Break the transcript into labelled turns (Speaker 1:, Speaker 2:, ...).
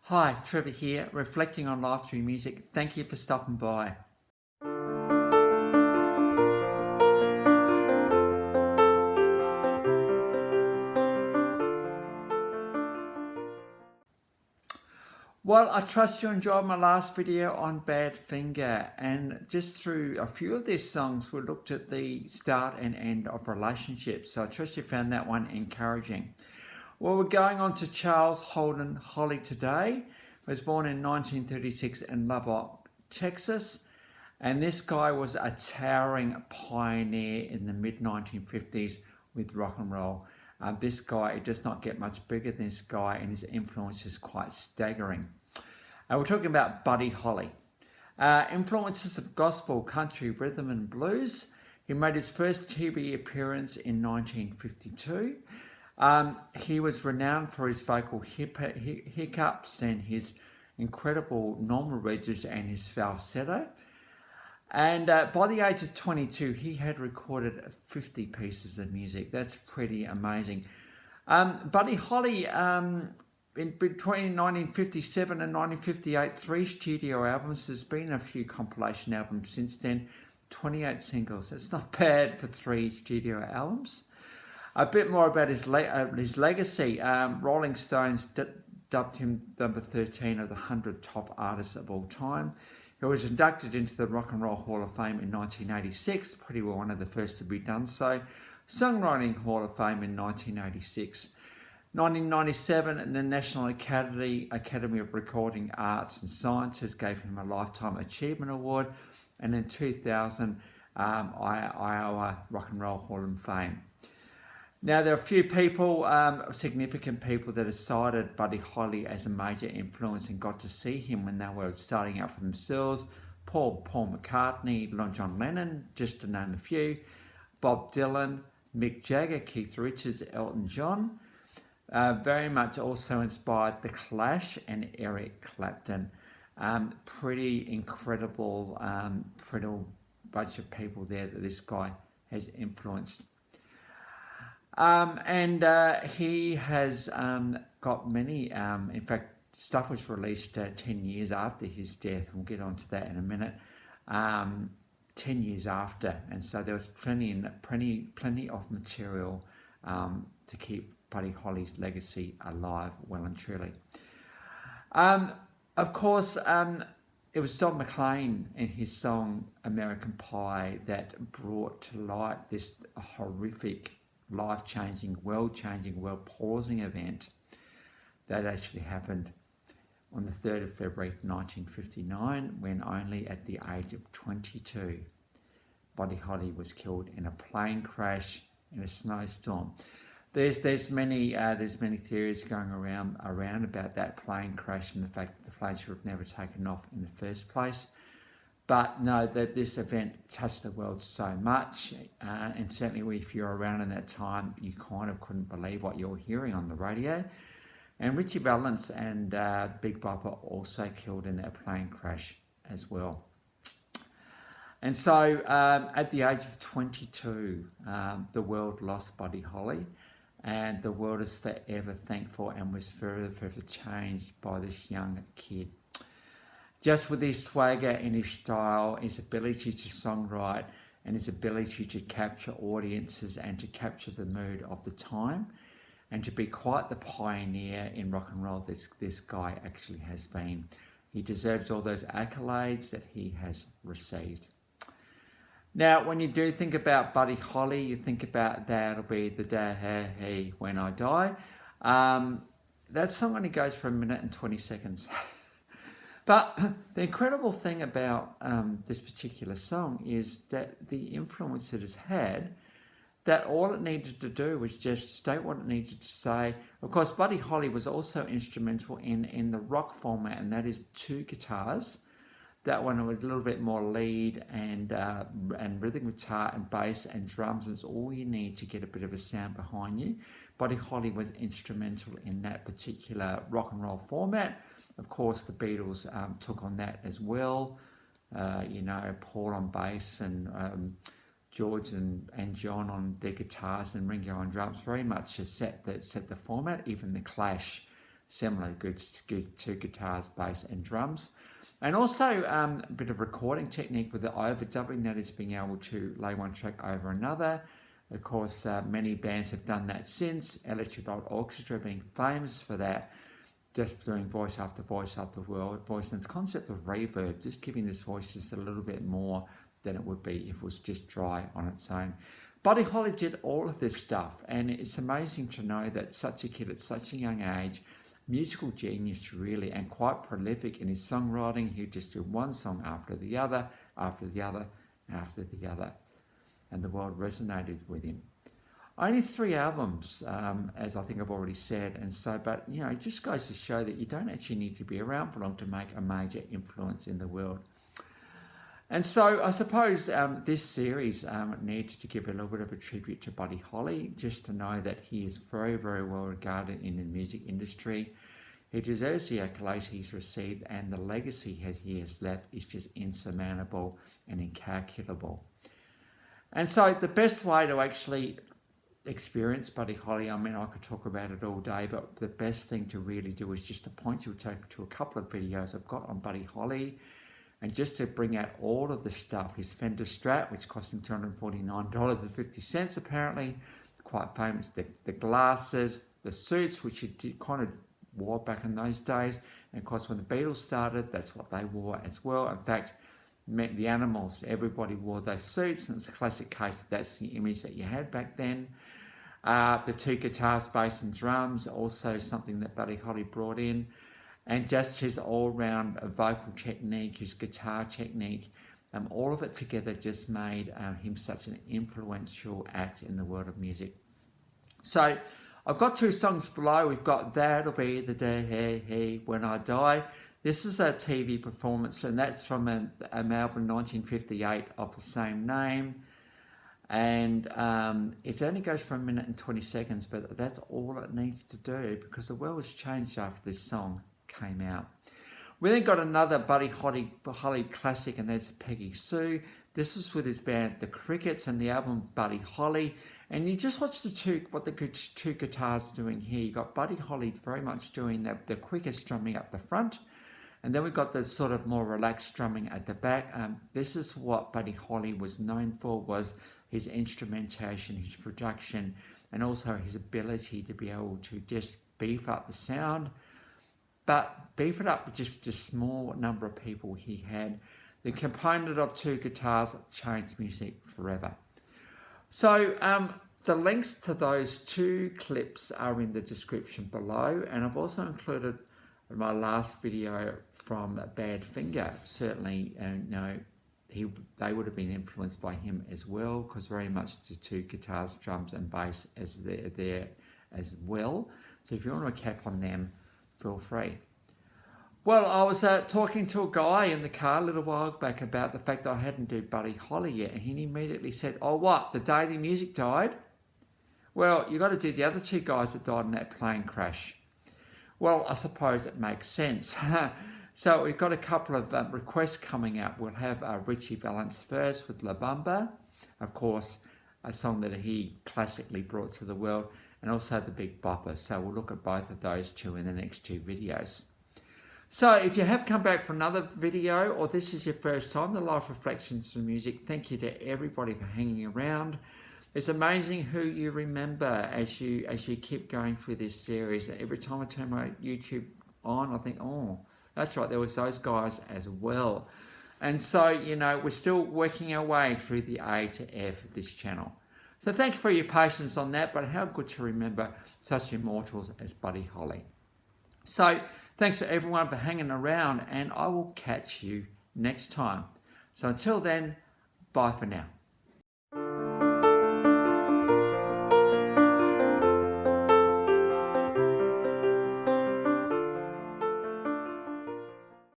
Speaker 1: Hi, Trevor here, reflecting on life through music. Thank you for stopping by. Well, I trust you enjoyed my last video on Badfinger, and just through a few of these songs, we looked at the start and end of relationships. So I trust you found that one encouraging. Well, we're going on to Charles Holden Holly today. He was born in 1936 in Lubbock, Texas. And this guy was a towering pioneer in the mid 1950s with rock and roll. This guy, it does not get much bigger than this guy, and his influence is quite staggering. We're talking about Buddy Holly. Influences of gospel, country, rhythm, and blues. He made his first TV appearance in 1952. He was renowned for his vocal hiccups and his incredible normal ranges and his falsetto. And by the age of 22, he had recorded 50 pieces of music. That's pretty amazing. Buddy Holly, between 1957 and 1958, 3 studio albums. There's been a few compilation albums since then, 28 singles. That's not bad for 3 studio albums. A bit more about his legacy. Rolling Stones dubbed him number 13 of the 100 top artists of all time. He was inducted into the Rock and Roll Hall of Fame in 1986, pretty well one of the first to be done so. Songwriting Hall of Fame in 1986. 1997, the National Academy of Recording Arts and Sciences gave him a Lifetime Achievement Award. And in 2000, Iowa Rock and Roll Hall of Fame. Now, there are a few people, significant people, that have cited Buddy Holly as a major influence and got to see him when they were starting out for themselves. Paul McCartney, John Lennon, just to name a few. Bob Dylan, Mick Jagger, Keith Richards, Elton John. Very much also inspired The Clash and Eric Clapton. Pretty incredible, bunch of people there that this guy has influenced. He has got many, in fact, stuff was released 10 years after his death. We'll get onto that in a minute. 10 years after, and so there was plenty of material to keep Buddy Holly's legacy alive, well and truly. Of course, it was John McClane in his song American Pie that brought to light this horrific, life-changing, world-changing, world-pausing event that actually happened on the 3rd of February 1959, when only at the age of 22, Buddy Holly was killed in a plane crash in a snowstorm. There's many theories going around about that plane crash and the fact that the plane should have never taken off in the first place. But no, that this event touched the world so much, and certainly if you're around in that time, you kind of couldn't believe what you were hearing on the radio. And Richie Valens and Big Bopper also killed in that plane crash as well. And so at the age of 22, the world lost Buddy Holly, and the world is forever thankful and was forever changed by this young kid. Just with his swagger and his style, his ability to songwrite, and his ability to capture audiences and to capture the mood of the time, and to be quite the pioneer in rock and roll this guy actually has been. He deserves all those accolades that he has received. Now, when you do think about Buddy Holly, you think about That'll Be the Day When I Die. That song only goes for 1 minute and 20 seconds. But the incredible thing about this particular song is that the influence it has had, that all it needed to do was just state what it needed to say. Of course, Buddy Holly was also instrumental in the rock format, and that is 2 guitars. That one was a little bit more lead and rhythm guitar and bass and drums is all you need to get a bit of a sound behind you. Buddy Holly was instrumental in that particular rock and roll format. Of course, the Beatles took on that as well. Paul on bass and George and John on their guitars and Ringo on drums very much has set the format. Even the Clash similar, good two guitars, bass and drums. And also a bit of recording technique with the overdubbing, that is being able to lay one track over another. Of course, many bands have done that since, Electric Bolt Orchestra being famous for that, just doing voice after voice after voice. And this concept of reverb, just giving this voice just a little bit more than it would be if it was just dry on its own. Buddy Holly did all of this stuff, and it's amazing to know that such a kid at such a young age, musical genius really, and quite prolific in his songwriting. He'd just do one song after the other, after the other, after the other, and the world resonated with him. Only 3 albums, as I think I've already said, and so, but you know, it just goes to show that you don't actually need to be around for long to make a major influence in the world. And so I suppose this series needed to give a little bit of a tribute to Buddy Holly, just to know that he is very, very well regarded in the music industry. He deserves the accolades he's received, and the legacy he has left is just insurmountable and incalculable. And so the best way to actually experience Buddy Holly, I mean, I could talk about it all day, but the best thing to really do is just to point you to a couple of videos I've got on Buddy Holly. And just to bring out all of the stuff, his Fender Strat, which cost him $249.50 apparently, quite famous, the glasses, the suits, which he kind of wore back in those days, and of course when the Beatles started, that's what they wore as well. In fact, the Animals, everybody wore those suits, and it's a classic case of that's the image that you had back then. The 2 guitars, bass and drums, also something that Buddy Holly brought in. And just his all-round vocal technique, his guitar technique, all of it together just made him such an influential act in the world of music. So I've got 2 songs below. We've got That'll Be the Day When I Die. This is a TV performance, and that's from an album 1958 of the same name. And it only goes for 1 minute and 20 seconds, but that's all it needs to do, because the world has changed after this song came out. We then got another Buddy Holly classic, and that's Peggy Sue. This is with his band The Crickets and the album Buddy Holly. And you just watch what the 2 guitars are doing here. You got Buddy Holly very much doing the quickest strumming up the front, and then we've got the sort of more relaxed strumming at the back. This is what Buddy Holly was known for, was his instrumentation, his production, and also his ability to be able to just beef up the sound, but beef it up with just a small number of people he had. The component of 2 guitars changed music forever. So the links to those 2 clips are in the description below, and I've also included my last video from Badfinger. Certainly, they would have been influenced by him as well, because very much the 2 guitars, drums and bass as there as well. So if you want to recap on them, feel free. Well, I was talking to a guy in the car a little while back about the fact that I hadn't done Buddy Holly yet, and he immediately said, "Oh, what? The day the music died? Well, you got to do the other 2 guys that died in that plane crash." Well, I suppose it makes sense. So we've got a couple of requests coming up. We'll have Richie Valence first with La Bamba, of course, a song that he classically brought to the world, and also the Big Bopper. So we'll look at both of those 2 in the next 2 videos. So if you have come back for another video, or this is your first time, the Life Reflections from Music, thank you to everybody for hanging around. It's amazing who you remember as you keep going through this series. Every time I turn my YouTube on, I think, oh, that's right, there was those guys as well. And so, you know, we're still working our way through the A to F of this channel. So thank you for your patience on that, but how good to remember such immortals as Buddy Holly. So thanks for everyone for hanging around, and I will catch you next time. So until then, bye for now.